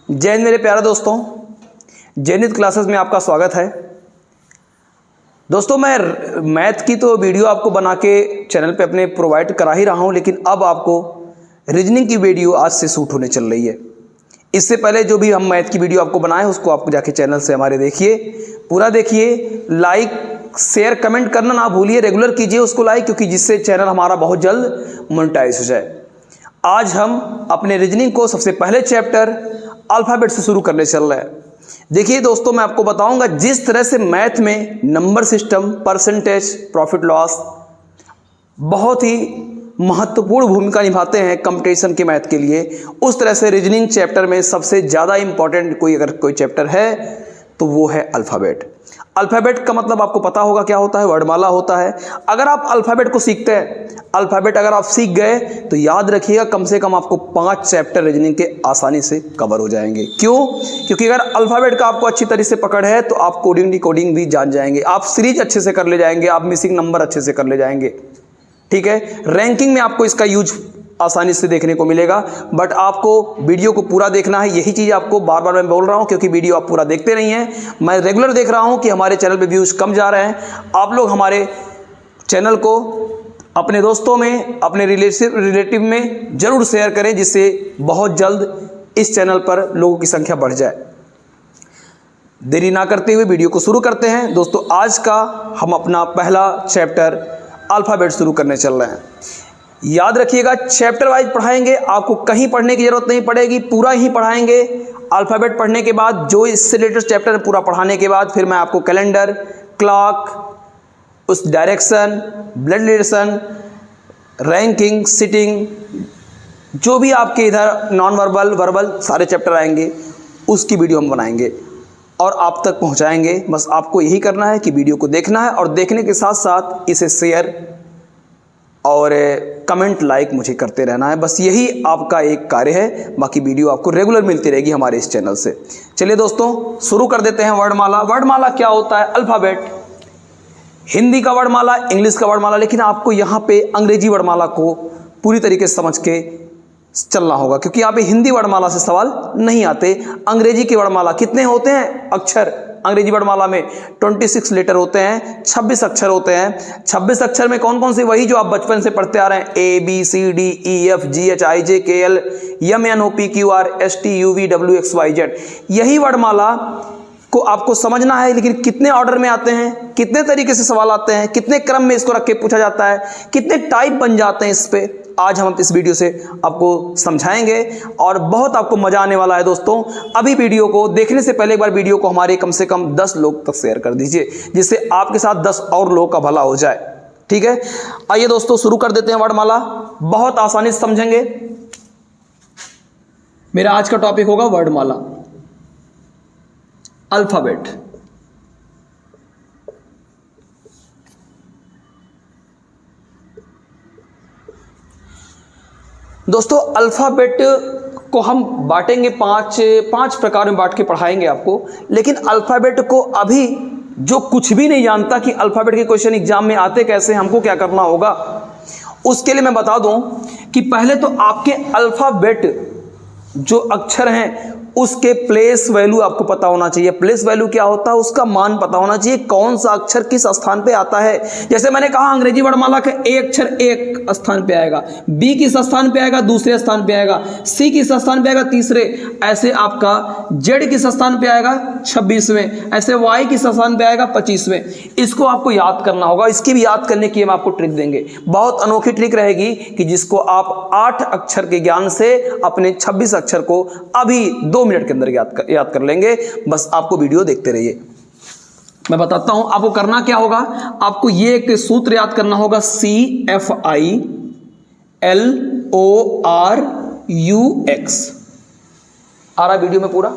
जय हिंद मेरे प्यारे दोस्तों, जैनित क्लासेस में आपका स्वागत है। दोस्तों मैं मैथ की तो वीडियो आपको बना के चैनल पे अपने प्रोवाइड करा ही रहा हूँ, लेकिन अब आपको रीजनिंग की वीडियो आज से शूट होने चल रही है। इससे पहले जो भी हम मैथ की वीडियो आपको बनाए उसको आपको जाके चैनल से हमारे देखिए, पूरा देखिए, लाइक शेयर कमेंट करना ना भूलिए, रेगुलर कीजिए उसको लाइक, क्योंकि जिससे चैनल हमारा बहुत जल्द मोनेटाइज हो जाए। आज हम अपने रीजनिंग को सबसे पहले चैप्टर अल्फ़ाबेट से शुरू करने चल रहे हैं। देखिए दोस्तों, मैं आपको बताऊंगा जिस तरह से मैथ में number system, percentage, profit loss बहुत ही महत्वपूर्ण भूमिका निभाते हैं कंपटीशन के मैथ के लिए, उस तरह से रीजनिंग चैप्टर में सबसे ज़्यादा इंपॉर्टेंट कोई चैप्टर है तो वो है अल्फ़ाबेट। अल्फ़ाबेट का मतलब आपको पता होगा क्या होता है, वर्णमाला होता है। अगर आप अल्फ़ाबेट को सीखते हैं, अल्फ़ाबेट अगर आप सीख गए तो याद रखिएगा कम से कम आपको 5 चैप्टर रीजनिंग के आसानी से कवर हो जाएंगे। क्यों? क्योंकि अगर अल्फ़ाबेट का आपको अच्छी तरह से पकड़ है तो आप कोडिंग डिकोडिंग भी जान जाएंगे, आप सीरीज अच्छे से कर ले जाएंगे, आप मिसिंग नंबर अच्छे से कर ले जाएंगे। ठीक है, रैंकिंग में आपको इसका यूज आसानी से देखने को मिलेगा, बट आपको वीडियो को पूरा देखना है। यही चीज़ आपको बार बार मैं बोल रहा हूँ, क्योंकि वीडियो आप पूरा देखते नहीं हैं। मैं रेगुलर देख रहा हूँ कि हमारे चैनल पे व्यूज़ कम जा रहे हैं। आप लोग हमारे चैनल को अपने दोस्तों में, अपने रिलेटिव में ज़रूर शेयर करें, जिससे बहुत जल्द इस चैनल पर लोगों की संख्या बढ़ जाए। देरी ना करते हुए वीडियो को शुरू करते हैं। दोस्तों आज का हम अपना पहला चैप्टर अल्फ़ाबेट शुरू करने चल रहे हैं। याद रखिएगा चैप्टर वाइज पढ़ाएंगे, आपको कहीं पढ़ने की ज़रूरत नहीं पड़ेगी, पूरा ही पढ़ाएंगे। अल्फ़ाबेट पढ़ने के बाद जो इससे रिलेटेड चैप्टर है पूरा पढ़ाने के बाद फिर मैं आपको कैलेंडर, क्लॉक, उस direction, blood relation, ranking, sitting, जो भी आपके इधर नॉन वर्बल, वर्बल सारे चैप्टर आएंगे उसकी वीडियो हम बनाएंगे और आप तक पहुंचाएंगे। बस आपको यही करना है कि वीडियो को देखना है और देखने के साथ साथ इसे शेयर और कमेंट, लाइक मुझे करते रहना है। बस यही आपका एक कार्य है, बाकी वीडियो आपको रेगुलर मिलती रहेगी हमारे इस चैनल से। चलिए दोस्तों शुरू कर देते हैं। वर्णमाला। वर्णमाला क्या होता है? अल्फ़ाबेट, हिंदी का वर्णमाला, इंग्लिश का वर्णमाला, लेकिन आपको यहाँ पे अंग्रेजी वर्णमाला को पूरी तरीके से समझ के चलना होगा, क्योंकि यहाँ पे हिंदी वर्णमाला से सवाल नहीं आते। अंग्रेजी की वर्णमाला कितने होते हैं अक्षर? अंग्रेजी वर्णमाला में 26 लेटर होते हैं, 26 अक्षर होते हैं। 26 अक्षर में कौन कौन से? वही जो आप बचपन से पढ़ते आ रहे हैं, ABCDEFGHIJKL MNOPQRSTUVWXYZ। यही वर्णमाला को आपको समझना है, लेकिन कितने ऑर्डर में आते हैं, कितने तरीके से सवाल आते हैं, कितने क्रम में इसको रख के पूछा जाता है, कितने टाइप बन जाते हैं, इस पे आज हम इस वीडियो से आपको समझाएंगे और बहुत आपको मजा आने वाला है। दोस्तों अभी वीडियो को देखने से पहले एक बार वीडियो को हमारे कम से कम 10 लोग तक शेयर कर दीजिए, जिससे आपके साथ 10 और लोगों का भला हो जाए। ठीक है, आइए दोस्तों शुरू कर देते हैं। वर्णमाला बहुत आसानी से समझेंगे। मेरा आज का टॉपिक होगा वर्णमाला, अल्फ़ाबेट। दोस्तों अल्फ़ाबेट को हम बांटेंगे पांच प्रकार में बांट के पढ़ाएंगे आपको, लेकिन अल्फ़ाबेट को अभी जो कुछ भी नहीं जानता कि अल्फ़ाबेट के क्वेश्चन एग्जाम में आते कैसे, हमको क्या करना होगा, उसके लिए मैं बता दूं कि पहले तो आपके अल्फ़ाबेट जो अक्षर हैं उसके प्लेस वैल्यू आपको पता होना चाहिए। प्लेस वैल्यू क्या होता है? उसका मान पता होना चाहिए, कौन सा अक्षर किस स्थान पे आता है। जैसे मैंने कहा अंग्रेजी वर्णमाला का ए अक्षर एक स्थान पे आएगा, बी किस स्थान पे आएगा? दूसरे स्थान पे आएगा, सी किस स्थान पे आएगा? तीसरे। ऐसे आपका जेड किस स्थान पे आएगा? 26वें। ऐसे वाई किस स्थान पे आएगा? 25वें। इसको आपको याद करना होगा। इसकी भी याद करने की हम आपको ट्रिक देंगे, बहुत अनोखी ट्रिक रहेगी कि जिसको आप 8 अक्षर के ज्ञान से अपने 26 अक्षर को अभी 2 मिनट के अंदर याद कर लेंगे। बस आपको वीडियो देखते रहिए, मैं बताता हूं आपको करना क्या होगा। आपको ये एक सूत्र याद करना होगा, CFILORUX। आ रहा वीडियो में पूरा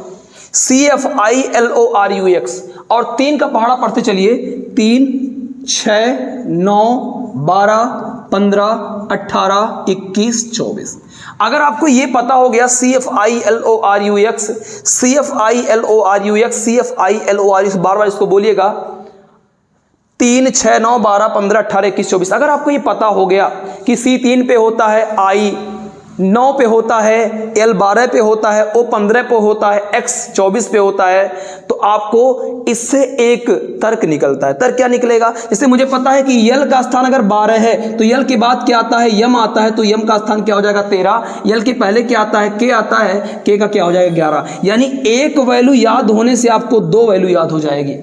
CFILORUX, और 3 का पहाड़ा पढ़ते चलिए। 3, 6, 9, 12, 15, 18, 21, 24। अगर आपको ये पता हो गया CFILORUX, CFILORUX, CFILORUX, बार बार इसको बोलिएगा, 3, 6, 9, 12, 15, 18, 21, 24। अगर आपको ये पता हो गया कि C3 पे होता है I, 9 पे होता है, L 12 पे होता है, O 15 पे होता है, X 24 पे होता है, तो आपको इससे एक तर्क निकलता है। तर्क क्या निकलेगा? जैसे मुझे पता है कि L का स्थान अगर 12 है तो L के बाद क्या आता है? M आता है, तो M का स्थान क्या हो जाएगा? 13। L के पहले क्या आता है? K आता है, K का क्या हो जाएगा? 11। यानी एक वैल्यू याद होने से आपको 2 वैल्यू याद हो जाएगी।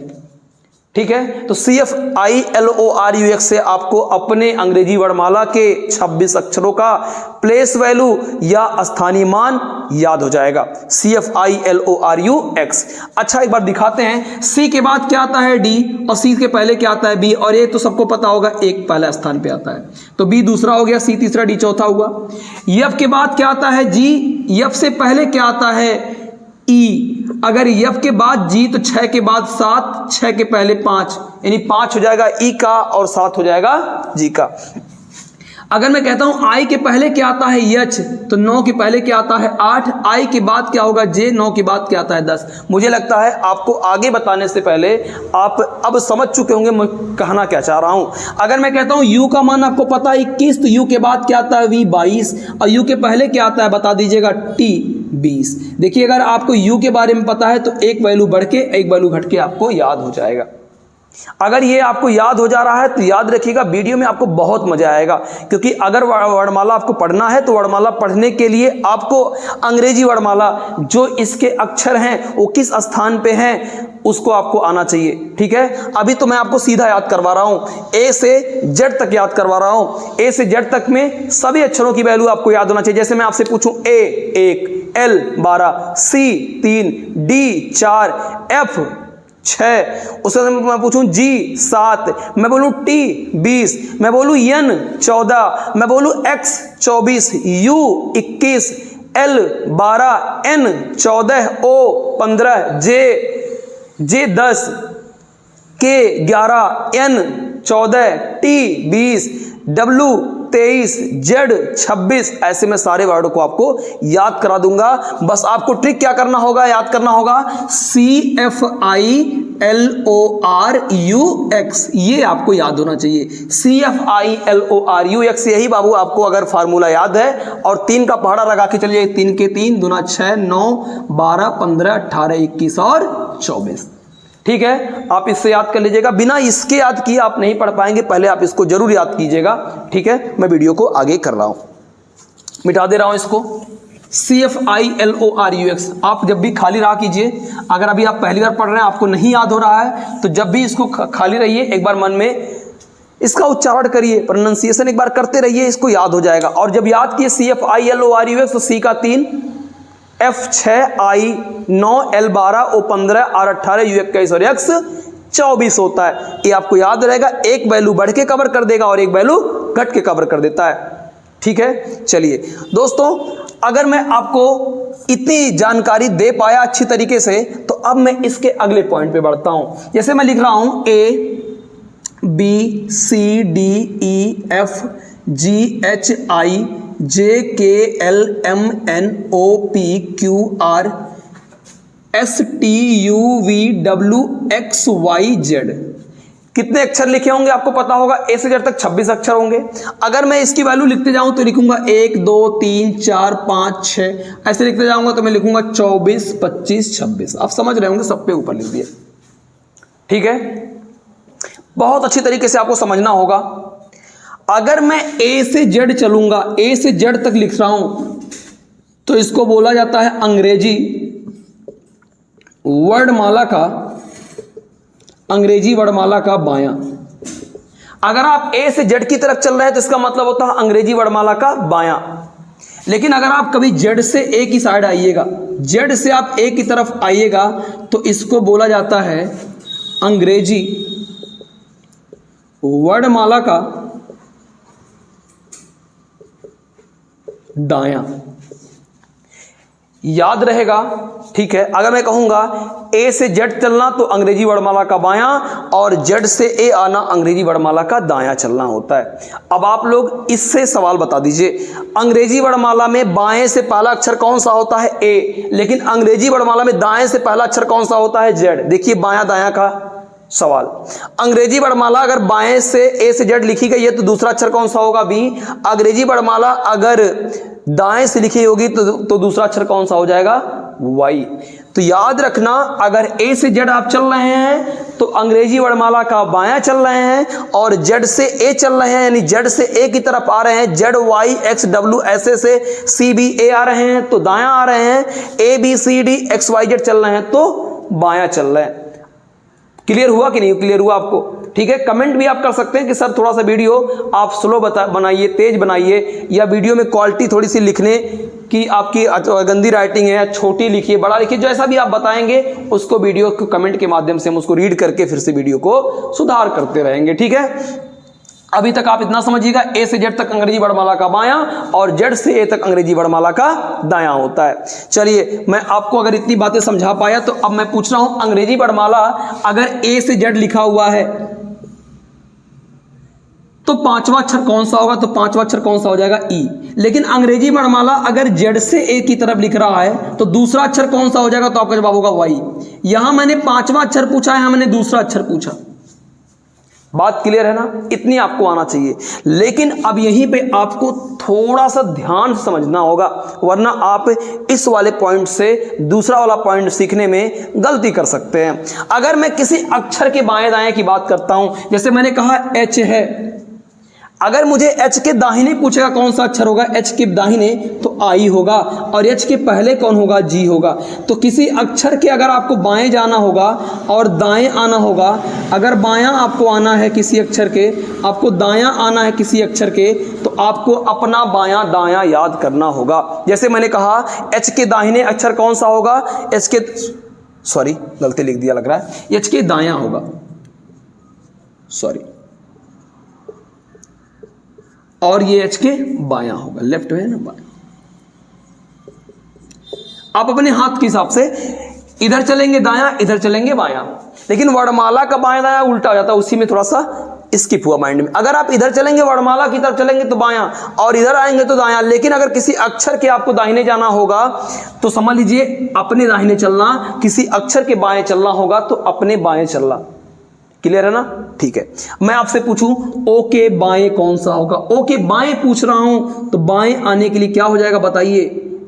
ठीक है, तो CFILORUX से आपको अपने अंग्रेजी वर्णमाला के 26 अक्षरों का प्लेस वैल्यू या स्थानीय मान याद हो जाएगा। CFILORUX। अच्छा, एक बार दिखाते हैं। C के बाद क्या आता है? D, और C के पहले क्या आता है? B, और ये तो सबको पता होगा, एक पहला स्थान पे आता है, तो B दूसरा हो गया, C तीसरा, D चौथा हुआ। F के बाद क्या आता है? G। F से पहले क्या आता है? E। अगर F के बाद G तो 6 के बाद 7, 6 के पहले 5, यानी 5 हो जाएगा E का और 7 हो जाएगा G का। अगर मैं कहता हूं I के पहले क्या आता है? H, तो 9 के पहले क्या आता है? 8। I के बाद क्या होगा? J। 9 के बाद क्या आता है? 10। मुझे लगता है आपको आगे बताने से पहले आप अब समझ चुके होंगे मैं कहना क्या चाह रहा हूं। अगर मैं कहता हूं U का मान आपको पता है 21, तो U के बाद क्या आता है? V 22, और U के पहले क्या आता है? बता दीजिएगा, T 20। देखिए, अगर आपको U के बारे में पता है तो एक वैल्यू बढ़ के एक वैल्यू घट के आपको याद हो जाएगा। अगर ये आपको याद हो जा रहा है तो याद रखिएगा, वीडियो में आपको बहुत मजा आएगा, क्योंकि अगर वर्णमाला आपको पढ़ना है तो वर्णमाला पढ़ने के लिए आपको अंग्रेजी वर्णमाला जो इसके अक्षर हैं वो किस स्थान पे हैं उसको आपको आना चाहिए। ठीक है, अभी तो मैं आपको सीधा याद करवा रहा हूं, ए से जेड तक याद करवा रहा हूं। ए से जेड तक में सभी अक्षरों की वैल्यू आपको याद होना चाहिए। जैसे मैं आपसे पूछूं A 1, L 12, C 3, D 4, F 6, उससे मैं पूछूं G 7, मैं बोलूं T 20, मैं बोलूं N 14, मैं बोलूं X 24, U 21, L 12, N 14, O 15, J 10, K 11, N 14, T 20, W 23, Z 26। ऐसे में सारे वर्डों को आपको याद करा दूंगा। बस आपको ट्रिक क्या करना होगा? याद करना होगा CFILORUX, ये आपको याद होना चाहिए। CFILORUX, यही बाबू आपको अगर फार्मूला याद है और 3 का पहाड़ा लगा के चलिए, 3 के 3 दूना 6, 9, 12, 15, 18, 21 और 24। ठीक है, आप इससे याद कर लीजिएगा। बिना इसके याद किए आप नहीं पढ़ पाएंगे, पहले आप इसको जरूर याद कीजिएगा। ठीक है, मैं वीडियो को आगे कर रहा हूं, मिटा दे रहा हूं इसको। CFILORUX आप जब भी खाली रहा कीजिए। अगर अभी आप पहली बार पढ़ रहे हैं, आपको नहीं याद हो रहा है, तो जब भी इसको खाली रहिए, एक बार मन में इसका उच्चारण करिए, प्रोनाउंसिएशन एक बार करते रहिए, इसको याद हो जाएगा। और जब याद किए CFILORUX तो C का 3, F 6, I 9, L 12, O 15, R 18, U 21 और X 24 होता है। ये आपको याद रहेगा, एक वैल्यू बढ़ के कवर कर देगा और एक वैल्यू घट के कवर कर देता है। ठीक है, चलिए दोस्तों, अगर मैं आपको इतनी जानकारी दे पाया अच्छी तरीके से, तो अब मैं इसके अगले पॉइंट पे बढ़ता हूं। जैसे मैं लिख रहा हूं A B C D E F G H I J K L M N O P Q R S T U V W X Y Z। कितने अक्षर लिखे होंगे आपको पता होगा? ए से जेड तक 26 अक्षर होंगे। अगर मैं इसकी वैल्यू लिखते जाऊं तो लिखूंगा 1 2 3 4 5 6, ऐसे लिखते जाऊंगा तो मैं लिखूंगा 24 25 26। आप समझ रहे होंगे, सब पे ऊपर लिख दिया। ठीक है, बहुत अच्छी तरीके से आपको समझना होगा। अगर मैं ए से जेड चलूंगा, ए से जेड तक लिख रहा हूं, तो इसको बोला जाता है अंग्रेजी वर्णमाला का बायां। अगर आप ए से जेड की तरफ चल रहे हैं तो इसका मतलब होता है अंग्रेजी वर्णमाला का बायां। लेकिन अगर आप कभी जेड से ए की साइड आइएगा, जेड से आप ए की तरफ आइएगा, तो इसको बोला जाता है अंग्रेजी वर्णमाला का दायां। याद रहेगा, ठीक है। अगर मैं कहूंगा ए से जेड चलना तो अंग्रेजी वर्णमाला का बायां, और जेड से ए आना अंग्रेजी वर्णमाला का दायां चलना होता है। अब आप लोग इससे सवाल बता दीजिए, अंग्रेजी वर्णमाला में बाएं से पहला अक्षर कौन सा होता है? ए, लेकिन अंग्रेजी वर्णमाला में दाएं से पहला अक्षर कौन सा होता है? जेड। देखिए बायां दायां का सवाल। अंग्रेजी वर्णमाला अगर बाएं से ए से जेड लिखी गई है तो दूसरा अक्षर कौन सा होगा? बी। अंग्रेजी वर्णमाला अगर दाएं से लिखी होगी तो दूसरा अक्षर कौन सा हो जाएगा? वाई। तो याद रखना, अगर ए से जेड आप चल रहे हैं तो अंग्रेजी वर्णमाला का बायां चल रहे हैं, और जेड से ए चल रहे हैं यानी जेड से ए की तरफ आ रहे हैं, जेड वाई एक्स डब्ल्यू ऐसे से सी बी ए आ रहे हैं तो दायां आ रहे हैं, A B C D X Y Z चल रहे हैं तो बायां चल रहे हैं। क्लियर हुआ कि नहीं क्लियर हुआ आपको? ठीक है, कमेंट भी आप कर सकते हैं कि सर थोड़ा सा वीडियो आप स्लो बनाइए, तेज बनाइए, या वीडियो में क्वालिटी थोड़ी सी लिखने की आपकी गंदी राइटिंग है, छोटी लिखिए, बड़ा लिखिए, जैसा भी आप बताएंगे उसको वीडियो को कमेंट के माध्यम से हम उसको रीड करके फिर से वीडियो को सुधार करते रहेंगे। ठीक है, अभी तक आप इतना समझिएगा, ए से जेड तक अंग्रेजी वर्णमाला का बायां और जेड से ए तक अंग्रेजी वर्णमाला का दायां होता है। चलिए, मैं आपको अगर इतनी बातें समझा पाया तो अब मैं पूछ रहा हूं, अंग्रेजी वर्णमाला अगर ए से जेड लिखा हुआ है तो पांचवा अक्षर कौन सा होगा? तो पांचवा अक्षर कौन सा हो जाएगा? ई। लेकिन अंग्रेजी वर्णमाला अगर जेड से ए की तरफ लिख रहा है तो दूसरा अक्षर कौन सा हो जाएगा? तो आपका जवाब होगा वाई। यहां मैंने पांचवा अक्षर पूछा है, यहां मैंने दूसरा अक्षर पूछा। बात क्लियर है ना? इतनी आपको आना चाहिए। लेकिन अब यहीं पे आपको थोड़ा सा ध्यान से समझना होगा, वरना आप इस वाले पॉइंट से दूसरा वाला पॉइंट सीखने में गलती कर सकते हैं। अगर मैं किसी अक्षर के बाएं दाएं की बात करता हूं, जैसे मैंने कहा एच है, अगर मुझे एच के दाहिने पूछेगा कौन सा अक्षर होगा, एच के दाहिने तो आई होगा, और एच के पहले कौन होगा? जी होगा। तो किसी अक्षर के अगर आपको बाएं जाना होगा और दाएं आना होगा, अगर बायां आपको आना है किसी अक्षर के, आपको दायां आना है किसी अक्षर के, तो आपको अपना बायां दायां याद करना होगा। जैसे मैंने कहा एच के दाहिने अक्षर कौन सा होगा? एच के, सॉरी गलती लिख दिया लग रहा है, एच के दायां होगा, सॉरी, और ये एच के बायां होगा, लेफ्ट है ना, बायां। आप अपने हाथ के हिसाब से इधर चलेंगे दायां, इधर चलेंगे बायां, लेकिन वर्णमाला का बायां दायां उल्टा हो जाता है, उसी में थोड़ा सा स्किप हुआ माइंड में। अगर आप इधर चलेंगे वर्णमाला की तरफ चलेंगे तो बायां, और इधर आएंगे तो दायां। लेकिन अगर किसी अक्षर के आपको दाहिने जाना होगा तो समझ लीजिए अपने दाहिने चलना, किसी अक्षर के बाएं चलना होगा तो अपने बाएं चलना। क्लियर है ना? ठीक है, मैं आपसे पूछूं ओ के बाएं कौन सा होगा? ओ के बाएं पूछ रहा हूं तो बाएं आने के लिए क्या हो जाएगा बताइए?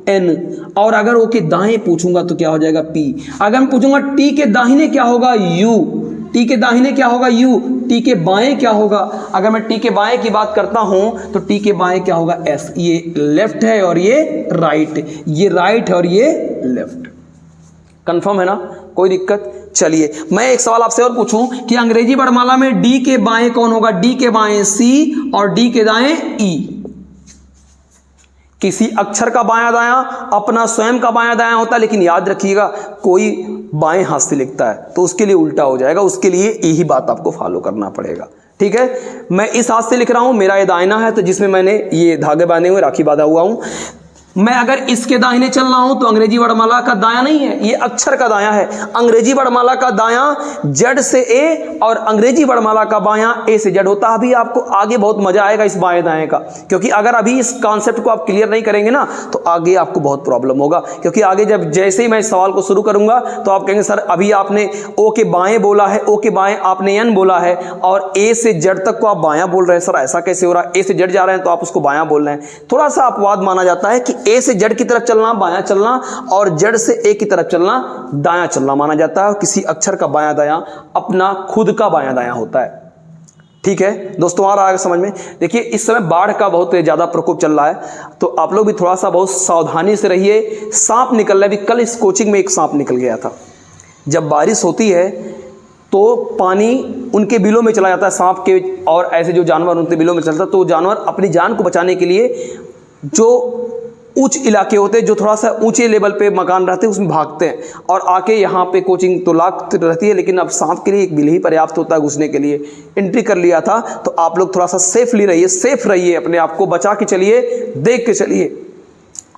एन। और अगर ओ के दाएं पूछूंगा तो क्या हो जाएगा? पी। अगर मैं पूछूंगा टी के दाहिने क्या होगा? यू। टी के दाहिने क्या होगा? यू। टी के बाएं क्या होगा? अगर मैं टी के बाएं की बात करता हूं तो टी के बाएं क्या होगा? एस। ये लेफ्ट है और ये राइट, ये राइट है और ये लेफ्ट। कंफर्म है ना? कोई दिक्कत? चलिए, मैं एक सवाल आपसे और पूछूं कि अंग्रेजी वर्णमाला में डी के बाएं कौन होगा? डी के बाएं सी और डी के दाएं ई। किसी अक्षर का बायां दायां अपना स्वयं का बायां दायां होता है, लेकिन याद रखिएगा कोई बाएं हाथ से लिखता है तो उसके लिए उल्टा हो जाएगा, उसके लिए यही बात आपको फॉलो करना पड़ेगा। ठीक है, मैं इस हाथ से लिख रहा हूं, मेरा ये दाहिना है तो जिसमें मैंने ये धागे बांधे हुए, राखी बांधा हुआ हूं। मैं अगर इसके दाहिने चल रहा हूं तो अंग्रेजी वर्णमाला का दायां नहीं है, ये अक्षर का दायां है। अंग्रेजी वर्णमाला का दायां जेड से ए और अंग्रेजी वर्णमाला का बायां ए से जेड होता है। अभी आपको आगे बहुत मजा आएगा इस बाएं दाएं का, क्योंकि अगर अभी इस कॉन्सेप्ट को आप क्लियर नहीं करेंगे ना तो आगे आपको बहुत प्रॉब्लम होगा। क्योंकि आगे जब जैसे ही मैं इस सवाल को शुरू करूंगा तो आप कहेंगे सर अभी आपने ओ के बाएं बोला है, ओ के बाएं आपने एन बोला है और ए से जेड तक को आप बायां बोल रहे हैं, सर ऐसा कैसे हो रहा है? ए से जेड जा रहे हैं तो आप उसको बायां बोल रहे हैं। थोड़ा सा अपवाद माना जाता है कि ए से जेड की तरफ चलना बायां चलना और जेड से ए की तरफ चलना दायां चलना माना जाता है। किसी अक्षर का बायां दायां अपना खुद का बायां दायां होता है। ठीक है दोस्तों, आ रहा है समझ में? देखिए, इस समय बाढ़ का बहुत ज्यादा प्रकोप चल रहा है तो आप लोग भी थोड़ा सा बहुत सावधानी से रहिए। सांप निकल रहा है, अभी कल इस कोचिंग में एक सांप निकल गया था। जब बारिश होती है तो पानी उनके बिलों में चला जाता है, सांप के और ऐसे जो जानवर उनके बिलों में चलता है, तो जानवर अपनी जान को बचाने के लिए जो उच्च इलाके होते हैं, जो थोड़ा सा ऊंचे लेवल पे मकान रहते हैं, उसमें भागते हैं और आके यहाँ पे कोचिंग तो लाख रहती है, लेकिन अब सांप के लिए एक बिल ही पर्याप्त होता है घुसने के लिए। एंट्री कर लिया था तो आप लोग थोड़ा सा सेफली रहिए, सेफ रहिए, अपने आप को बचा के चलिए, देख के चलिए।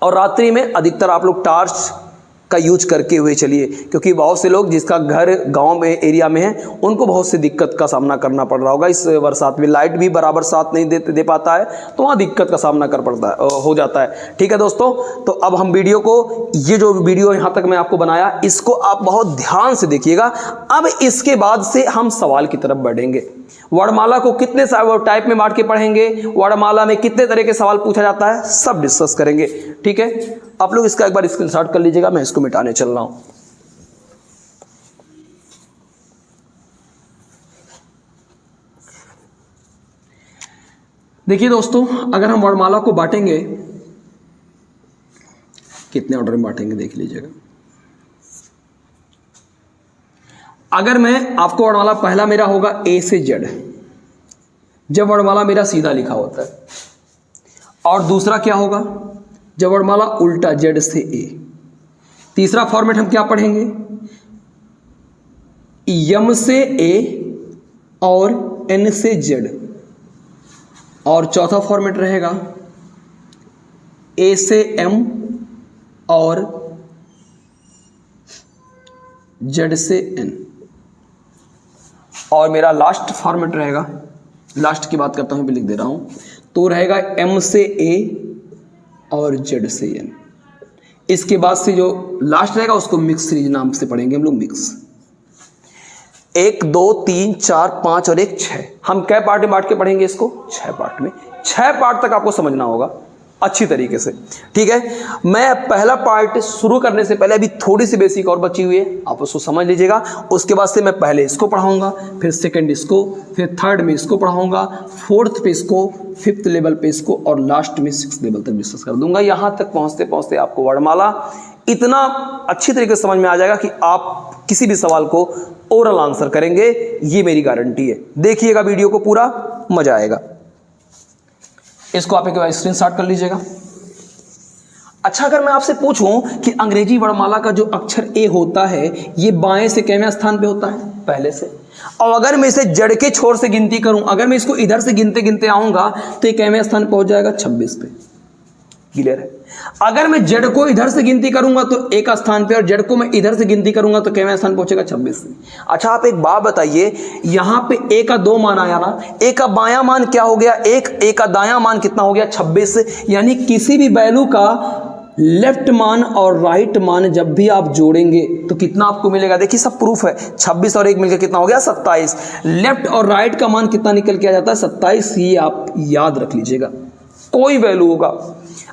और रात्रि में अधिकतर आप लोग टार्च का यूज करके हुए चलिए, क्योंकि बहुत से लोग जिसका घर गांव में एरिया में है उनको बहुत सी दिक्कत का सामना करना पड़ रहा होगा। इस बरसात में लाइट भी बराबर साथ नहीं दे पाता है, तो वहाँ दिक्कत का सामना हो जाता है। ठीक है दोस्तों, तो अब हम वीडियो को, ये जो वीडियो यहाँ तक मैं आपको बनाया, इसको आप बहुत ध्यान से देखिएगा। अब इसके बाद से हम सवाल की तरफ बढ़ेंगे। वर्णमाला को कितने टाइप में बांट के पढ़ेंगे, वर्णमाला में कितने तरह के सवाल पूछा जाता है, सब डिस्कस करेंगे। ठीक है, आप लोग इसका एक बार स्क्रीनशॉट कर लीजिएगा, मैं इसको मिटाने चल रहा हूं। देखिए दोस्तों, अगर हम वर्णमाला को बांटेंगे, कितने ऑर्डर में बांटेंगे देख लीजिएगा। अगर मैं आपको वर्णमाला, पहला मेरा होगा ए से जेड, जब वर्णमाला मेरा सीधा लिखा होता है। और दूसरा क्या होगा, जब वर्णमाला उल्टा, जेड से ए। तीसरा फॉर्मेट हम क्या पढ़ेंगे, यम से ए और एन से जेड। और चौथा फॉर्मेट रहेगा ए से एम और जेड से एन। और मेरा लास्ट फॉर्मेट रहेगा, लास्ट की बात करता हूं, भी लिख दे रहा हूं, तो रहेगा एम से ए और जेड से एन। इसके बाद से जो लास्ट रहेगा उसको मिक्स सीरीज नाम से पढ़ेंगे हम लोग, मिक्स। 1 2 3 4 5 और 1 6। हम कै पार्ट में बांट के पढ़ेंगे इसको, 6 पार्ट में। 6 पार्ट तक आपको समझना होगा अच्छी तरीके से। ठीक है, मैं पहला पार्ट शुरू करने से पहले अभी थोड़ी सी बेसिक और बची हुई है, आप उसको समझ लीजिएगा। उसके बाद से मैं पहले इसको पढ़ाऊंगा, फिर सेकंड इसको, फिर थर्ड में इसको पढ़ाऊंगा, फोर्थ पे इसको, फिफ्थ लेवल पे इसको, और लास्ट में 6th लेवल तक डिस्कस कर दूंगा। यहां तक पहुंचते पहुंचते आपको वर्णमाला इतना अच्छी तरीके से समझ में आ जाएगा कि आप किसी भी सवाल को ओरल आंसर करेंगे, ये मेरी गारंटी है। देखिएगा वीडियो को पूरा, मजा आएगा। इसको आप एक बार स्क्रीनशॉट कर लीजिएगा। अच्छा, अगर मैं आपसे पूछूं कि अंग्रेजी वर्णमाला का जो अक्षर ए होता है, ये बाएं से कितवें स्थान पे होता है, पहले से। और अगर मैं इसे जड़ के छोर से गिनती करूं, अगर मैं इसको इधर से गिनते गिनते आऊंगा तो ये कितवें स्थान पहुंच जाएगा, 26 पे। क्लियर है। अगर मैं जड़ को इधर से गिनती करूंगा तो एक स्थान पे, और जड़ को मैं इधर से गिनती करूंगा तो कितवें स्थान पहुंचेगा, 26 पे। अच्छा, आप एक बात बताइए, यहां पे ए का 2 मान आया ना, ए का बायां मान क्या हो गया 1, ए का दायां मान कितना हो गया 26। यानी किसी भी वैल्यू का लेफ्ट मान और राइट मान जब भी आप जोड़ेंगे तो कितना आपको मिलेगा, देखिए सब प्रूफ है। 26 और 1 मिलकर कितना हो गया, 27। लेफ्ट और राइट का मान कितना निकल के आ जाता है, 27। ये आप याद रख लीजिएगा, कोई वैल्यू होगा।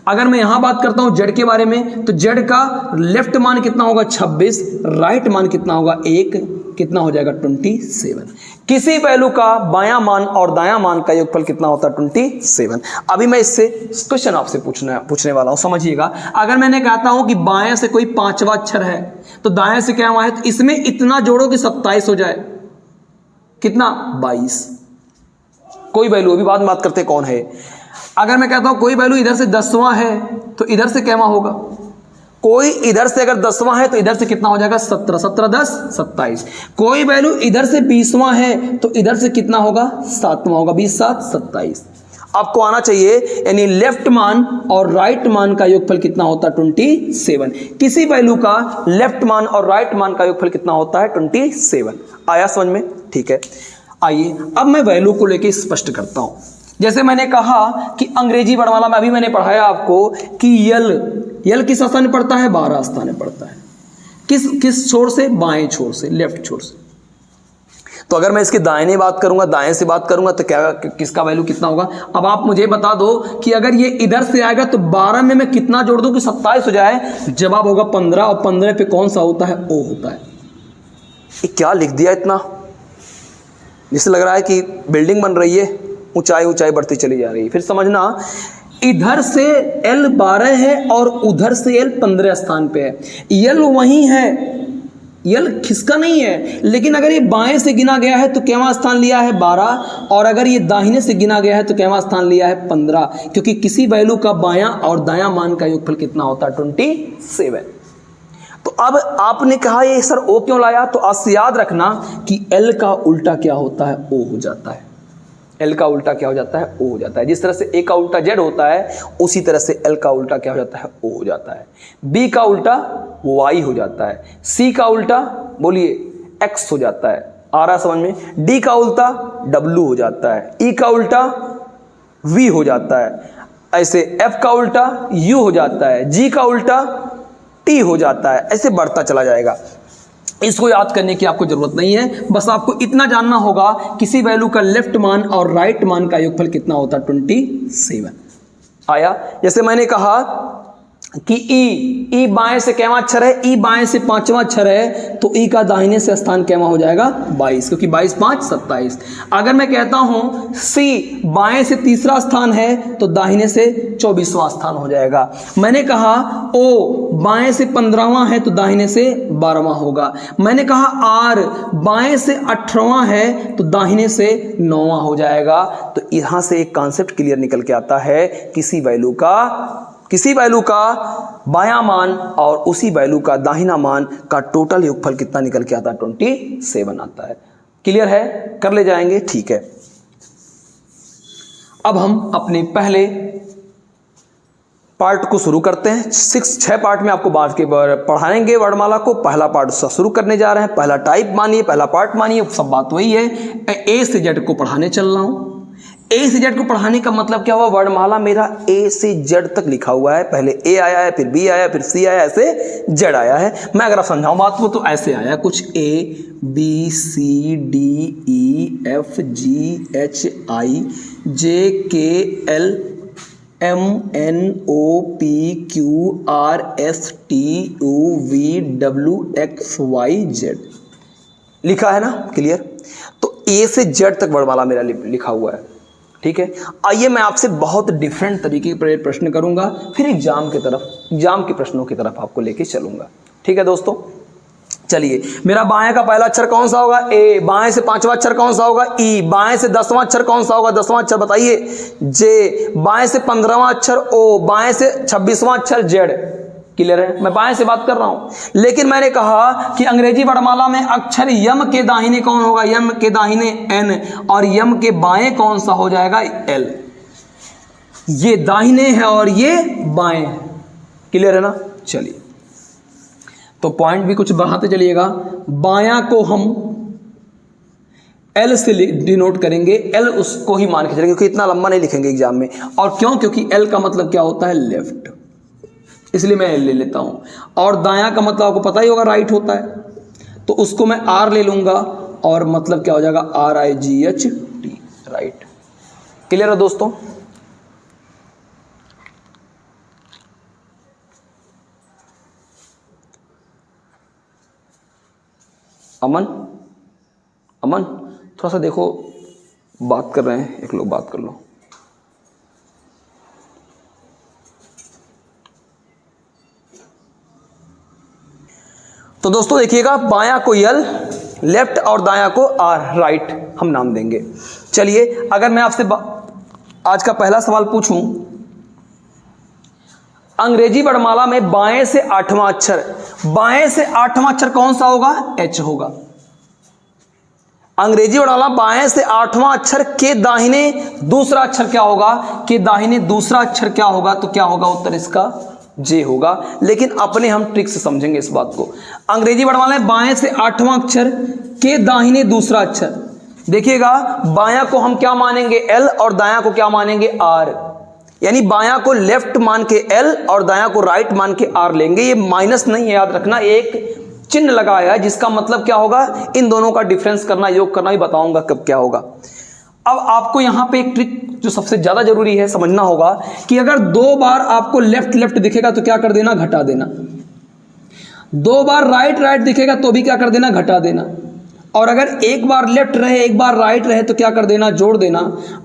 अगर मैं यहां बात करता हूं जेड के बारे में, तो जेड का लेफ्ट मान कितना होगा 26, राइट मान कितना होगा 1, कितना हो जाएगा 27। किसी वैल्यू का बायां मान और दायां मान का योगफल कितना होता है, 27। अभी मैं इससे क्वेश्चन आपसे पूछने वाला हूं, समझिएगा। अगर मैंने कहता हूं कि बाएं से कोई 5वां अक्षर है तो दाएं से क्या हुआ है, तो इसमें इतना जोड़ो कि 27 हो जाए, कितना 22। कोई वैल्यू, अभी बाद में बात करते कौन है। अगर मैं कहता हूं कोई वैल्यू इधर से 10वां है तो इधर से क्या होगा, कोई इधर से अगर 10वां है तो इधर से कितना हो जाएगा 17, 17 10 27। कोई वैल्यू इधर से 20वां है तो इधर से कितना होगा 7वां होगा, 20 7 27। आपको आना चाहिए, यानी लेफ्ट मान और राइट मान का योगफल कितना होता है 27। किसी वैल्यू का लेफ्ट मान और राइट मान का योगफल कितना होता है 27। आया समझ में, ठीक है। आइए अब मैं वैल्यू को लेकर स्पष्ट करता हूं। जैसे मैंने कहा कि अंग्रेजी वर्णमाला में अभी मैंने पढ़ाया आपको कि यल किस स्थान में पड़ता है, 12 स्थान में पड़ता है। किस छोर से, बाएं छोर से, लेफ्ट छोर से। तो अगर मैं इसके दाहिने बात करूंगा, दाएं से बात करूंगा तो क्या, किसका वैल्यू कितना होगा। अब आप मुझे बता दो कि अगर ये इधर से आएगा तो 12 में मैं कितना जोड़ दूं कि 27 हो जाए। जवाब होगा 15, और 15 पे कौन सा होता है, ओ होता है। ये क्या लिख दिया इतना, जिससे लग रहा है कि बिल्डिंग बन रही है, ऊंचाई ऊंचाई बढ़ती चली जा रही है। फिर समझना, इधर से L 12 है और उधर से L 15 स्थान पे है। L वही है, L खिसका नहीं है, लेकिन अगर ये बाएं से गिना गया है तो कितना स्थान लिया है 12, और अगर ये दाहिने से गिना गया है तो कितना स्थान लिया है 15, क्योंकि किसी वैल्यू का बायां और दायां मान का योगफल कितना होता है 27। तो अब आपने कहा ये सर O क्यों लाया, तो आज याद रखना कि L का उल्टा क्या होता है, O हो जाता है। एल का उल्टा क्या हो जाता है, ओ हो जाता है। जिस तरह से ए का उल्टा जेड होता है उसी तरह से एल का उल्टा क्या हो जाता है, ओ हो जाता है। बी का उल्टा वाई हो जाता है। सी का उल्टा बोलिए एक्स हो जाता है, आ रहा समझ में। डी का उल्टा डब्लू हो जाता है। ई का उल्टा वी हो जाता है। ऐसे एफ का उल्टा यू हो जाता है। जी का उल्टा टी हो जाता है। ऐसे बढ़ता चला जाएगा। इसको याद करने की आपको जरूरत नहीं है, बस आपको इतना जानना होगा किसी वैल्यू का लेफ्ट मान और राइट मान का योगफल कितना होता है, 27 आया। जैसे मैंने कहा कि ई बाएं से कैवा अक्षर है, ई बाएं से पांचवा अक्षर है, तो ई का दाहिने से स्थान कैवा हो जाएगा 22, क्योंकि 22 5 27। अगर मैं कहता हूं सी बाएं से तीसरा स्थान है तो दाहिने से 24वां स्थान हो जाएगा। मैंने कहा ओ बाएं से 15वां है तो दाहिने से 12वां होगा। मैंने कहा आर बाएं से 18वां है तो दाहिने से 9वां हो जाएगा। तो यहां से एक कॉन्सेप्ट क्लियर निकल के आता है, किसी वैल्यू का बायां मान और उसी वैल्यू का दाहिना मान का टोटल योगफल कितना निकल के आता है, 27 आता है। क्लियर है, कर ले जाएंगे, ठीक है। अब हम अपने पहले पार्ट को शुरू करते हैं। 6 पार्ट में आपको बात के पढ़ाएंगे वर्णमाला को। पहला पार्ट शुरू करने जा रहे हैं। पहला टाइप मानिए, पहला पार्ट मानिए, सब बात वही है। ए से जेड को पढ़ाने चल रहा हूं। ए से जेड को पढ़ाने का मतलब क्या हुआ, वर्णमाला मेरा ए से जेड तक लिखा हुआ है। पहले ए आया है, फिर बी आया, फिर सी आया, ऐसे जेड आया है। मैं अगर आप समझाऊं बात को तो ऐसे आया कुछ A B C D E F G H I J K L M N O P Q R S T U V W X Y Z लिखा है ना, क्लियर। तो ए से जेड तक वर्णमाला मेरा लिखा हुआ है, ठीक है। आइए मैं आपसे बहुत डिफरेंट तरीके के प्रश्न करूंगा, फिर एग्जाम के प्रश्नों की तरफ आपको लेके चलूंगा, ठीक है दोस्तों। चलिए, मेरा बाएं का पहला अक्षर कौन सा होगा, ए। बाएं से 5वां अक्षर कौन सा होगा, ई। बाएं से 10वां अक्षर कौन सा होगा, 10वां अक्षर बताइए, जे। बाएं से 15वां अक्षर ओ। बाएं से 26वां अक्षर जेड। क्लियर है, मैं बाएं से बात कर रहा हूं। लेकिन मैंने कहा कि अंग्रेजी वर्णमाला में अक्षर यम के दाहिने कौन होगा, यम के दाहिने एन, और यम के बाएं कौन सा हो जाएगा, एल। ये दाहिने है और ये बाएं है। क्लियर है ना। चलिए, तो पॉइंट भी कुछ बढ़ाते चलिएगा। बायां को हम एल से डिनोट करेंगे, एल उसको ही मान के चलेंगे, क्योंकि इतना लंबा नहीं लिखेंगे एग्जाम में। और क्यों, क्योंकि एल का मतलब क्या होता है, लेफ्ट, इसलिए मैं एल ले लेता हूं। और दायां का मतलब आपको पता ही होगा, राइट होता है, तो उसको मैं आर ले लूंगा, और मतलब क्या हो जाएगा, RIGHT, राइट। क्लियर है दोस्तों। अमन थोड़ा सा देखो, बात कर रहे हैं, एक लोग बात कर लो। तो दोस्तों देखिएगा, बायां को यल, लेफ्ट, और दायां को आर, राइट हम नाम देंगे। चलिए, अगर मैं आपसे आज का पहला सवाल पूछूं, अंग्रेजी वर्णमाला में बाएं से 8वां अक्षर, बाएं से 8वां अक्षर कौन सा होगा, एच होगा। अंग्रेजी वर्णमाला बाएं से 8वां अक्षर के दाहिने दूसरा अक्षर क्या होगा, के दाहिने दूसरा अक्षर क्या होगा, तो क्या होगा उत्तर इसका, जे होगा। लेकिन अपने हम ट्रिक से समझेंगे इस बात को। अंग्रेजी वर्णमाला में बाएं से 8वां अक्षर के दाहिने दूसरा अक्षर, देखिएगा, बायां को हम क्या मानेंगे, एल, और दायां को क्या मानेंगे, आर। यानी बायां को लेफ्ट मान के एल और दायां को राइट मान के आर लेंगे। ये माइनस नहीं है, याद रखना, एक चिन्ह लगाया है, जिसका मतलब क्या होगा, इन दोनों का डिफरेंस करना, योग करना, भी बताऊंगा कब क्या होगा। अब आपको यहां पे एक ट्रिक जो सबसे ज्यादा जरूरी है समझना होगा, कि अगर 2 बार आपको लेफ्ट लेफ्ट दिखेगा तो क्या कर देना, घटा देना। 2 बार राइट राइट दिखेगा तो भी क्या कर देना, घटा देना। और अगर एक बार लेफ्ट रहे एक बार राइट रहे तो क्या कर देना, जोड़ देना।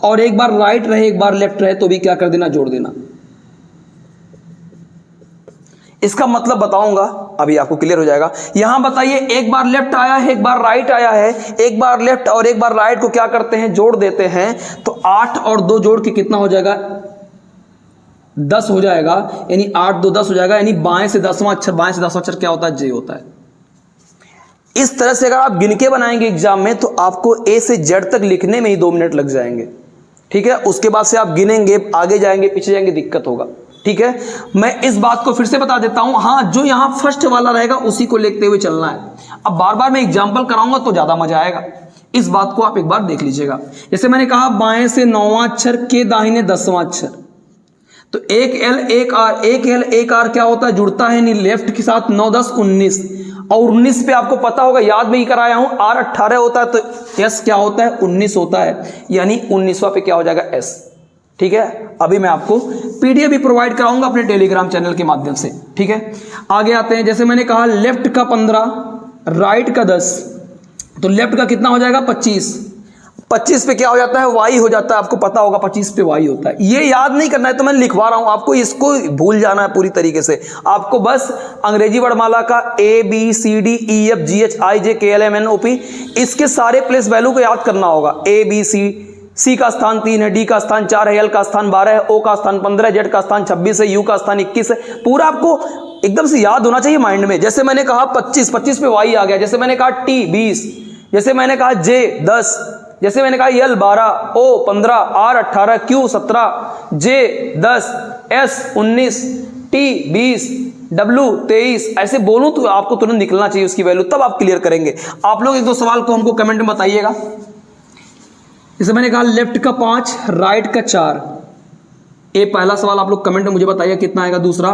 और एक बार राइट रहे एक बार लेफ्ट रहे तो भी क्या कर देना, जोड़ देना। इसका मतलब बताऊंगा, अभी आपको क्लियर हो जाएगा। यहां बताइए, एक बार लेफ्ट आया है एक बार राइट आया है, एक बार लेफ्ट और एक बार राइट को क्या करते हैं, जोड़ देते हैं। तो 8 और 2 जोड़ के कितना हो जाएगा, 10 हो जाएगा। यानी 8 2 10 हो जाएगा। यानी बाएं से 10वां अक्षर, बाएं से 10वां अक्षर क्या होता है, जे होता है। इस तरह से अगर आप गिन के बनाएंगे एग्जाम में तो आपको ए से जेड तक लिखने में ही 2 मिनट लग जाएंगे। ठीक है, उसके बाद से आप गिनेंगे, आगे जाएंगे पीछे जाएंगे दिक्कत होगा। ठीक है, मैं इस बात को फिर से बता देता हूं, हाँ जो यहां फर्स्ट वाला रहेगा उसी को लेते हुए चलना है। अब बार बार मैं एग्जांपल कराऊंगा तो ज्यादा मजा आएगा, इस बात को आप एक बार देख लीजिएगा। जैसे मैंने कहा बाएं से 9वां अक्षर के दाहिने 10वां अक्षर, तो एक एल एक आर, एक एल एक आर क्या होता है, जुड़ता है नहीं लेफ्ट के साथ, 9 10 19, और 19 पे आपको पता होगा, याद में ही कराया हूं, आर 18 होता है तो एस क्या होता है 19 होता है, यानी 19वां पे क्या हो जाएगा एस। ठीक है, अभी मैं आपको पीडीएफ भी प्रोवाइड कराऊंगा अपने टेलीग्राम चैनल के माध्यम से। ठीक है, आगे आते हैं। जैसे मैंने कहा लेफ्ट का 15, राइट का 10, तो लेफ्ट का कितना हो जाएगा 25, 25 पे क्या हो जाता है वाई हो जाता है, आपको पता होगा 25 पे वाई होता है। ये याद नहीं करना है तो मैं लिखवा रहा हूं आपको, इसको भूल जाना है पूरी तरीके से। आपको बस अंग्रेजी वर्णमाला का ABCDEFGHIJKLMNOP इसके सारे प्लेस वैल्यू को याद करना होगा। ABC, C का स्थान 3 है, D का स्थान 4 है, L का स्थान 12 है, O का स्थान 15 है, Z का स्थान 26 है, U का स्थान 21 है। पूरा आपको एकदम से याद होना चाहिए माइंड में। जैसे मैंने कहा 25 पे वाई आ गया, जैसे मैंने कहा T 20, जैसे मैंने कहा J 10, जैसे मैंने कहा L 12, O 15, R 18, Q 17, J 10, S 19, T 20, W 23, ऐसे बोलूं तो आपको तुरंत निकलना चाहिए उसकी वैल्यू, तब आप क्लियर करेंगे। आप लोग एक दो सवाल को हमको कमेंट में बताइएगा। जैसे मैंने कहा लेफ्ट का 5, राइट का 4, ये पहला सवाल आप लोग कमेंट में मुझे बताइए कितना आएगा। दूसरा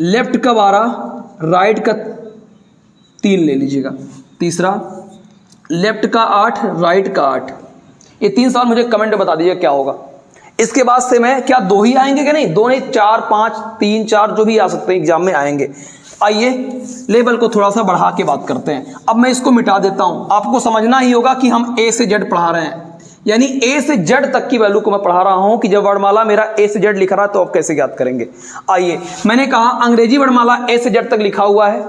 लेफ्ट का 12, राइट का 3 ले लीजिएगा। तीसरा लेफ्ट का 8, राइट का 8। ये 3 सवाल मुझे कमेंट में बता दीजिए क्या होगा। इसके बाद से मैं क्या 2 ही आएंगे क्या, नहीं 2 नहीं 4 5 3 4 जो भी आ सकते हैं एग्जाम में आएंगे। आइए लेवल को थोड़ा सा बढ़ा के बात करते हैं। अब मैं इसको मिटा देता हूं, आपको समझना ही होगा कि हम ए से जेड पढ़ा रहे हैं, यानी ए से जेड तक की वैल्यू को मैं पढ़ा रहा हूं कि जब वर्णमाला मेरा ए से जेड लिखा रहा तो आप कैसे ज्ञात करेंगे। आइए, मैंने कहा अंग्रेजी वर्णमाला ए से जेड तक लिखा हुआ है,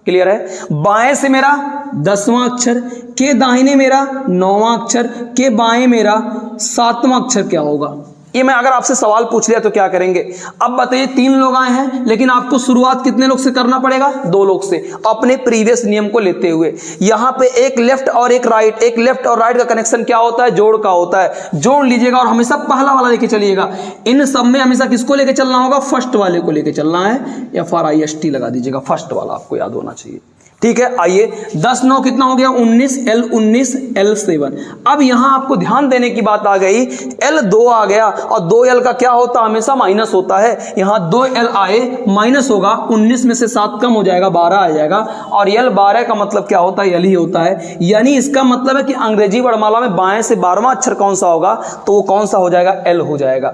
क्लियर है। बाएं से मेरा 10वां अक्षर, के दाहिने मेरा 9वां अक्षर, के बाएं मेरा 7वां अक्षर क्या होगा। ये मैं अगर आपसे सवाल पूछ लिया तो क्या करेंगे। अब बताइए 3 लोग आए हैं, लेकिन आपको शुरुआत कितने लोग से करना पड़ेगा, 2 लोग से, अपने प्रीवियस नियम को लेते हुए। यहां पे एक लेफ्ट और एक राइट, एक लेफ्ट और राइट का कनेक्शन क्या होता है, जोड़ का होता है। जोड़ लीजिएगा और हमेशा पहला वाला लेके चलिएगा। इन सब में हमेशा किसको लेके चलना होगा, फर्स्ट वाले को लेके चलना है, FRIST लगा दीजिएगा, फर्स्ट वाला आपको याद होना चाहिए। ठीक है, आइए 10 9 कितना हो गया 19, L 19, L 7। अब यहां आपको ध्यान देने की बात आ गई, L 2 आ गया और 2L का क्या होता है, हमेशा माइनस होता है। यहां 2L आए माइनस होगा, 19 में से 7 कम हो जाएगा, 12 आ जाएगा, और L 12 का मतलब क्या होता है, L ही होता है। यानी इसका मतलब है कि अंग्रेजी वर्णमाला में बाएं से 12वां अक्षर कौन सा होगा, तो वो कौन सा हो जाएगा, L हो जाएगा।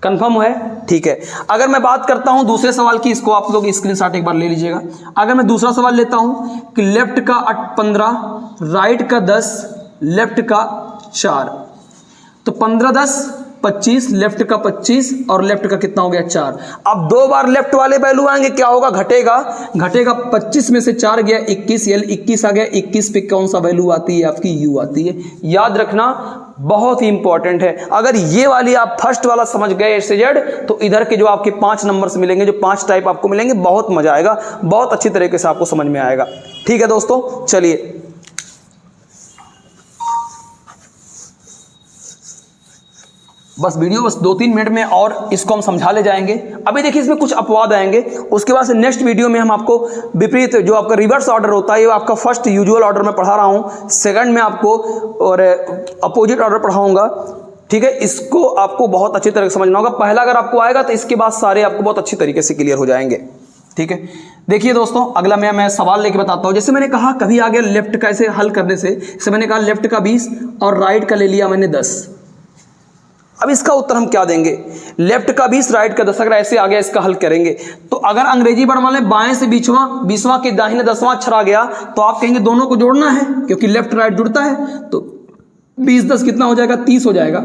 कंफर्म है, ठीक है। अगर मैं बात करता हूं दूसरे सवाल की, इसको आप लोग स्क्रीनशॉट एक बार ले लीजिएगा। अगर मैं दूसरा सवाल लेता हूं कि लेफ्ट का 15, राइट का 10, लेफ्ट का 4, तो 15 10 25, लेफ्ट का 25 और लेफ्ट का कितना हो गया 4। अब 2 बार लेफ्ट वाले वैल्यू आएंगे, क्या होगा, घटेगा। 25 में से 4 गया 21, L 21 आ गया। 21 पे कौन सा वैल्यू आती है, आपकी U आती है। याद रखना बहुत ही इंपॉर्टेंट है। अगर ये वाली आप फर्स्ट वाला समझ गए ए से जेड, तो इधर के जो आपके 5 नंबर्स मिलेंगे, जो 5 टाइप आपको मिलेंगे, बहुत मजा आएगा, बहुत अच्छी तरीके से आपको समझ में आएगा। ठीक है दोस्तों, चलिए बस वीडियो बस 2-3 मिनट में और इसको हम समझा ले जाएंगे। अभी देखिए इसमें कुछ अपवाद आएंगे, उसके बाद से नेक्स्ट वीडियो में हम आपको विपरीत जो आपका रिवर्स ऑर्डर होता है, ये आपका फर्स्ट यूजुअल ऑर्डर में पढ़ा रहा हूँ, सेकंड में आपको और अपोजिट ऑर्डर पढ़ाऊंगा। ठीक है, इसको आपको बहुत अच्छी तरह से समझना होगा। पहला अगर आपको आएगा तो इसके बाद सारे आपको बहुत अच्छी तरीके से क्लियर हो जाएंगे। ठीक है, देखिए दोस्तों अगला मैं सवाल लेके बताता हूँ। जैसे मैंने कहा कभी आगे लेफ्ट का ऐसे हल करने से, जैसे मैंने कहा लेफ्ट का 20 और राइट का ले लिया मैंने 10। अब इसका उत्तर हम क्या देंगे, लेफ्ट का 20 राइट का 10, अगर ऐसे आ गया इसका हल करेंगे तो अगर अंग्रेजी वर्णमाला में बाएं से 20वां के दाहिने 10वां अक्षर आ गया तो आप कहेंगे दोनों को जोड़ना है, क्योंकि लेफ्ट राइट जुड़ता है। तो 20 10 कितना हो जाएगा, 30 हो जाएगा।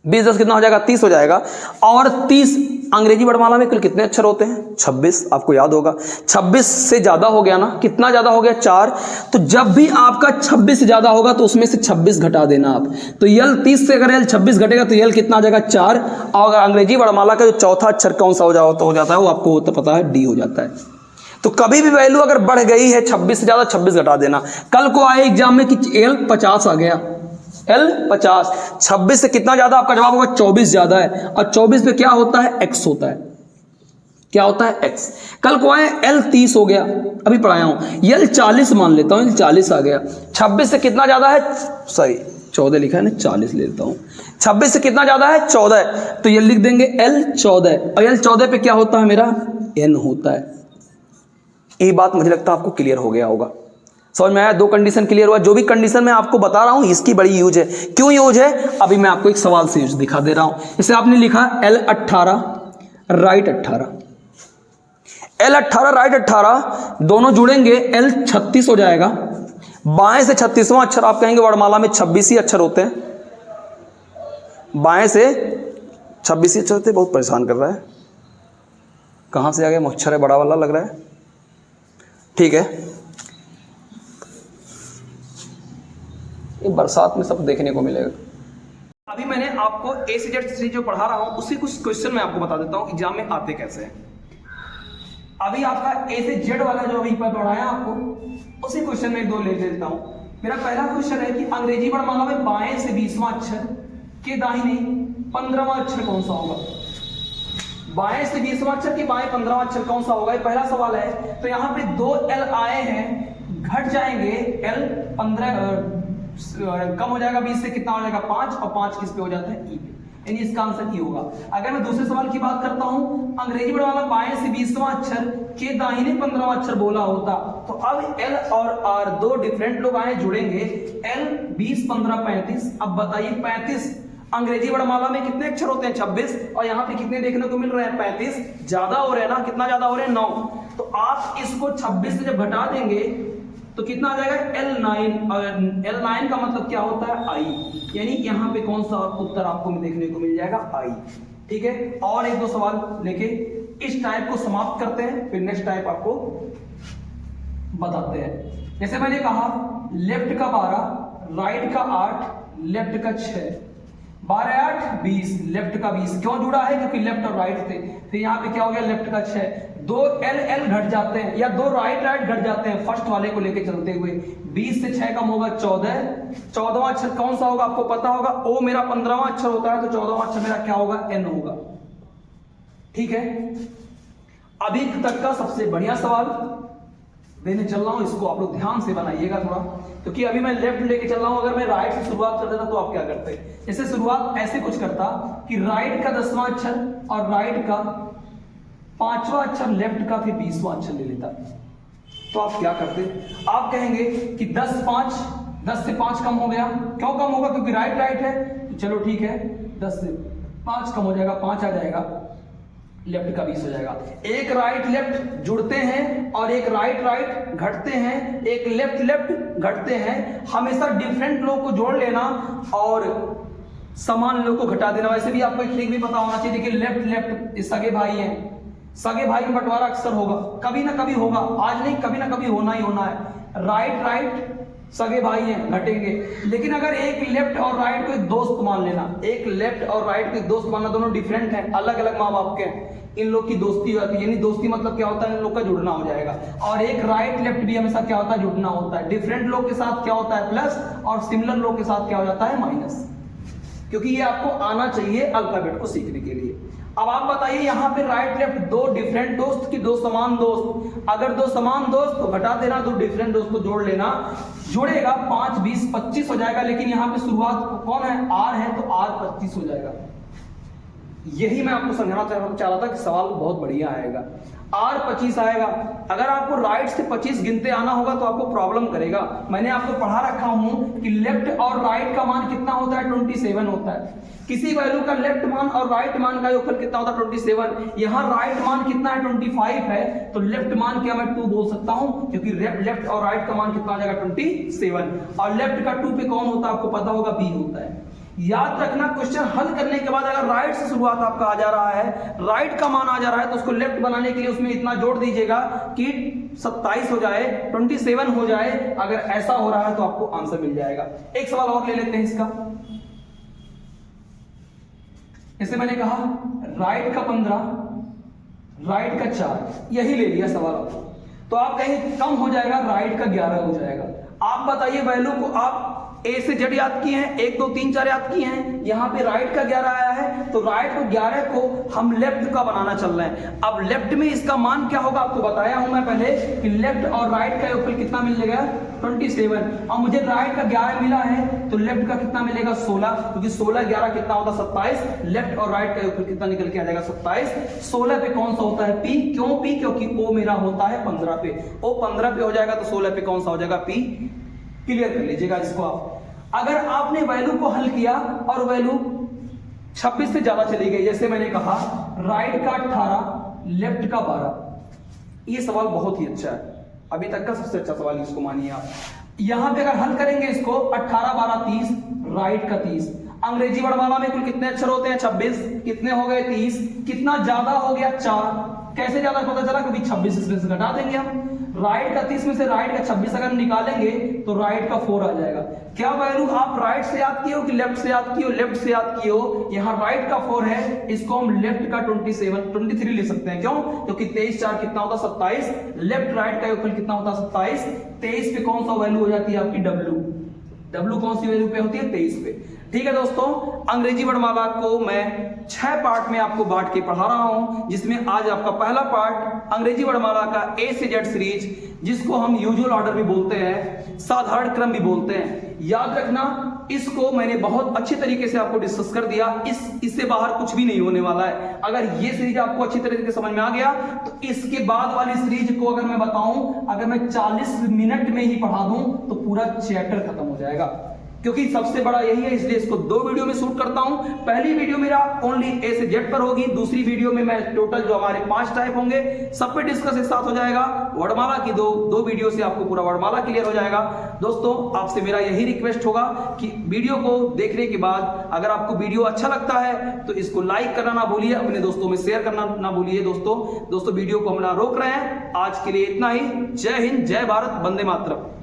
20 10 कितना हो जाएगा, 30 हो जाएगा। और 30 अंग्रेजी वर्णमाला में कुल कितने अक्षर होते हैं, 26, आपको याद होगा। 26 से ज्यादा हो गया ना, कितना ज्यादा हो गया, 4। तो जब भी आपका 26 से ज्यादा होगा तो उसमें से 26 घटा देना आप। तो यल 30 से अगर यल 26 घटेगा तो यल कितना आ जाएगा, 4। और अगर अंग्रेजी वर्णमाला का जो चौथा अक्षर कौन सा हो जाता है वो आपको तो पता है, डी हो जाता है। तो कभी भी वैल्यू अगर बढ़ गई है 26 से ज्यादा, 26 घटा देना। कल को आए एग्जाम में कि एल 50 आ गया, L 50, 26 से कितना ज्यादा, आपका जवाब होगा 24 ज्यादा है, और 24 पे क्या होता है, x होता है, क्या होता है, x। कल को आए L 30 हो गया, अभी पढ़ाया हूं, L 40 मान लेता हूं, L 40 आ गया, 26 से कितना ज्यादा है, सॉरी 14 लिखा है ना, 40 ले लेता हूं, 26 से कितना ज्यादा है, 14, तो ये लिख देंगे L 14, और L 14 पे क्या होता है मेरा, n होता है। ये बात मुझे लगता है आपको क्लियर हो गया होगा, समझ में आया, दो कंडीशन क्लियर हुआ। जो भी कंडीशन मैं आपको बता रहा हूं इसकी बड़ी यूज है, क्यों यूज है, अभी मैं आपको एक सवाल से यूज दिखा दे रहा हूं। इसे आपने लिखा L 18 राइट 18, L 18 राइट 18, दोनों जुड़ेंगे L 36 हो जाएगा, बाएं से 36वां अक्षर, आप कहेंगे वर्णमाला में 26 ही अक्षर होते हैं, बाएं से 26 ही अक्षर होते हैं, बहुत परेशान कर रहा है, कहां से आ गया, अक्षर है बड़ा वाला लग रहा है, ठीक है, ये बरसात में सब देखने को मिलेगा। अभी मैंने आपको A से Z से जो पढ़ा रहा हूं उसी कुछ क्वेश्चन मैं आपको बता देता हूं एग्जाम में आते कैसे हैं। अभी आपका A से Z वाला जो अभी पर पढ़ाया आपको, उसी क्वेश्चन में एक दो ले लेता हूं। मेरा पहला क्वेश्चन है कि अंग्रेजी वर्णमाला में बाएं से 20वां अक्षर के दाहिने 15वां अक्षर कौन सा होगा, बाएं से 20वां अक्षर के बाएं 15वां अक्षर कौन सा होगा, ये पहला सवाल है। तो यहाँ पे 2 L आए हैं, घट जाएंगे L 15 कम हो जाएगा, 20 से कितना हो जाएगा 5, और 5 किस पे हो जाता है, ई पे, यानी इसका आंसर ई होगा। अगर मैं दूसरे सवाल की बात करता हूं, अंग्रेजी वर्णमाला बाएं से 20वां अक्षर के दाहिने 15वां अक्षर बोला होता, तो अब L और R दो डिफरेंट लोग आए जुड़ेंगे, L 20 15 35। अब बताइए 35 अंग्रेजी वर्णमाला में कितने अक्षर होते हैं, 26, और यहाँ पे कितने देखने को मिल रहे हैं, 35, ज्यादा हो रहे हैं ना, कितना ज्यादा हो रहे हैं, 9। तो आप इसको 26 से जब घटा देंगे तो कितना आ जाएगा, L9, और L9 का मतलब क्या होता है, I, यानी यहाँ पे कौन सा उत्तर आपको देखने को मिल जाएगा, I, ठीक है। और एक दो सवाल लेके इस टाइप को समाप्त करते हैं, फिर नेक्स्ट टाइप आपको बताते हैं। जैसे मैंने कहा लेफ्ट का 12, राइट का 8, लेफ्ट का 6, 12 8 20, लेफ्ट का 20, क्यों जुड़ा है, क्योंकि लेफ्ट और राइट थे, फिर यहाँ पे क्या हो गया, लेफ्ट का 6, 2 L L घट जाते हैं, या 2 राइट राइट घट जाते हैं, फर्स्ट वाले को लेके चलते हुए, 20 से 6 कम होगा 14, 14वां अक्षर कौन सा होगा, आपको पता होगा, O मेरा 15वां अक्षर होता है, तो 14वां अक्षर मेरा क्या होगा, N होगा, ठीक है। अभी तक का सबसे बढ़िया सवाल देने चल रहा हूं, इसको आप लोग ध्यान से बनाइएगा थोड़ा, क्योंकि अभी मैं लेफ्ट लेके चल रहा हूं, अगर मैं राइट से शुरुआत कर देता तो आप क्या करते, जैसे शुरुआत ऐसे कुछ करता कि राइट का 10वां अक्षर और राइट का 5वां अक्षर, लेफ्ट का फिर 20वां अक्षर ले लेता, तो आप क्या करते, आप कहेंगे कि 10 से 5 कम हो गया, क्यों कम होगा, क्योंकि राइट राइट है, तो चलो ठीक है, 10 से 5 कम हो जाएगा, 5 आ जाएगा, लेफ्ट का 20 हो जाएगा। एक राइट लेफ्ट जुड़ते हैं और एक राइट राइट घटते हैं, एक लेफ्ट लेफ्ट घटते हैं, हमेशा डिफरेंट लोग को जोड़ लेना और समान लोग को घटा देना। वैसे भी आपको एक ट्रिक भी पता होना चाहिए, देखिए लेफ्ट लेफ्ट सगे भाई हैं, सगे भाई में बंटवारा अक्सर होगा, कभी ना कभी होगा, आज नहीं कभी ना कभी होना ही होना है। राइट राइट सगे भाई हैं, घटेंगे, लेकिन अगर एक लेफ्ट और राइट को एक दोस्त मान लेना, एक लेफ्ट और राइट को एक दोस्त मानना, दोनों डिफरेंट हैं, अलग अलग माँ बाप के हैं, इन लोग की दोस्ती होती है, यानी दोस्ती मतलब क्या होता है, इन लोग का जुड़ना हो जाएगा। और एक राइट लेफ्ट भी हमेशा क्या होता है, जुड़ना होता है। डिफरेंट लोग के साथ क्या होता है प्लस, और सिमिलर लोग के साथ क्या हो जाता है माइनस, क्योंकि ये आपको आना चाहिए अल्फाबेट को सीखने के लिए। अब आप बताइए यहाँ पे राइट लेफ्ट दो डिफरेंट दोस्त की दो समान दोस्त, अगर दो समान दोस्त तो घटा देना, दो डिफरेंट दोस्त को जोड़ लेना, जुड़ेगा 5 20 25 हो जाएगा, लेकिन यहाँ पे शुरुआत कौन है, R है, तो R 25 हो जाएगा। यही मैं आपको समझाना चाह रहा था कि सवाल बहुत बढ़िया आएगा, R 25 आएगा। अगर आपको राइट से 25 गिनते आना होगा तो आपको प्रॉब्लम करेगा। मैंने आपको पढ़ा रखा हूं कि लेफ्ट और राइट का मान कितना होता है, 27 होता है। किसी वैल्यू का लेफ्ट मान और राइट मान का योगफल कितना होता है, 27। यहाँ राइट मान कितना है, 25 है, तो लेफ्ट मान क्या मैं 2 बोल सकता हूं, क्योंकि लेफ्ट और राइट का मान कितना आ जाएगा 27, और लेफ्ट का 2 पे कौन होता है आपको पता होगा, B होता है। याद रखना, क्वेश्चन हल करने के बाद अगर राइट से शुरुआत आपका आ जा रहा है, राइट का मान आ जा रहा है, तो उसको लेफ्ट बनाने के लिए उसमें इतना जोड़ दीजिएगा कि 27 हो जाए, 27 हो जाए। अगर ऐसा हो रहा है तो आपको आंसर मिल जाएगा। एक सवाल और ले लेते हैं इसका। जैसे मैंने कहा राइट का 15, राइट का 4, यही ले लिया सवाल आपको, तो आप कहीं कम हो जाएगा, राइट का 11 हो जाएगा। आप बताइए वैल्यू को आप ए से जेड याद किए हैं, 1 2 3 4 याद किए हैं। यहाँ पे राइट का 11 आया है, तो राइट को 11 को हम लेफ्ट का बनाना चल रहे हैं। अब लेफ्ट में इसका मान क्या होगा आपको बताया हूं मैं पहले कि लेफ्ट और राइट का योगफल कितना मिलेगा 27, और मुझे राइट का 11 मिला है तो लेफ्ट का कितना मिलेगा 16, क्योंकि 16 11 कितना होता 27, लेफ्ट और राइट का योगफल कितना निकल के आ जाएगा 27। 16 पे कौन सा होता है पी, क्यों पी, क्योंकि ओ मेरा होता है 15 पे, ओ 15 पे हो जाएगा तो 16 पे कौन सा हो जाएगा पी। क्लियर कर लीजिएगा इसको आप। अगर आपने वैल्यू को हल किया और वैल्यू 26 से ज्यादा चली गई, जैसे मैंने कहा राइट का 18 लेफ्ट का 12, ये सवाल बहुत ही अच्छा है, अभी तक का सबसे अच्छा सवाल इसको मानिए आप। यहां पे अगर हल करेंगे इसको 18 12 30, राइट का 30, अंग्रेजी वर्णमाला में कुल कितने अक्षर होते हैं 26, कितने हो गए 30, कितना ज्यादा हो गया 4, कैसे ज्यादा पता चला क्योंकि 26 इसमें से घटा देंगे हम, राइट का 30 में से राइट का 26 अगर निकालेंगे तो राइट का 4 आ जाएगा। क्या वैल्यू आप राइट से याद किए हो कि लेफ्ट से याद किए हो, लेफ्ट से याद किए हो, यहाँ राइट का 4 है, इसको हम लेफ्ट का 23 ले सकते हैं, क्यों, क्योंकि 23 4 कितना होता 27, लेफ्ट राइट का योगफल कितना होता 27, 23 पे कौन सा वैल्यू हो जाती है आपकी डब्ल्यू कौन सी वैल्यू पे होती है 23 पे। ठीक है दोस्तों, अंग्रेजी वर्णमाला को मैं 6 पार्ट में आपको बांट के पढ़ा रहा हूं, जिसमें आज आपका पहला पार्ट अंग्रेजी वर्णमाला का ए से जेड सीरीज, जिसको हम यूजुअल ऑर्डर भी बोलते हैं, साधारण क्रम भी बोलते हैं। याद रखना, इसको मैंने बहुत अच्छे तरीके से आपको डिस्कस कर दिया, इससे बाहर कुछ भी नहीं होने वाला है। अगर ये सीरीज आपको अच्छी तरीके से समझ में आ गया तो इसके बाद वाली सीरीज को अगर मैं बताऊं, अगर मैं 40 मिनट में ही पढ़ा दूं तो पूरा चैप्टर खत्म हो जाएगा, क्योंकि सबसे बड़ा यही है, इसलिए इसको 2 वीडियो में शूट करता हूं। पहली वीडियो मेरा ओनली ए से जेड पर होगी, दूसरी वीडियो में मैं टोटल जो हमारे 5 टाइप होंगे सब पे डिस्कस एक साथ हो जाएगा। वर्णमाला की दो वीडियो से आपको पूरा वर्णमाला क्लियर हो जाएगा। दोस्तों, आपसे मेरा यही रिक्वेस्ट होगा कि वीडियो को देखने के बाद अगर आपको वीडियो अच्छा लगता है तो इसको लाइक करना ना भूलिए, अपने दोस्तों में शेयर करना ना भूलिए। दोस्तों वीडियो को हम ना रोक रहे हैं। आज के लिए इतना ही। जय हिंद, जय भारत, वंदे मातरम।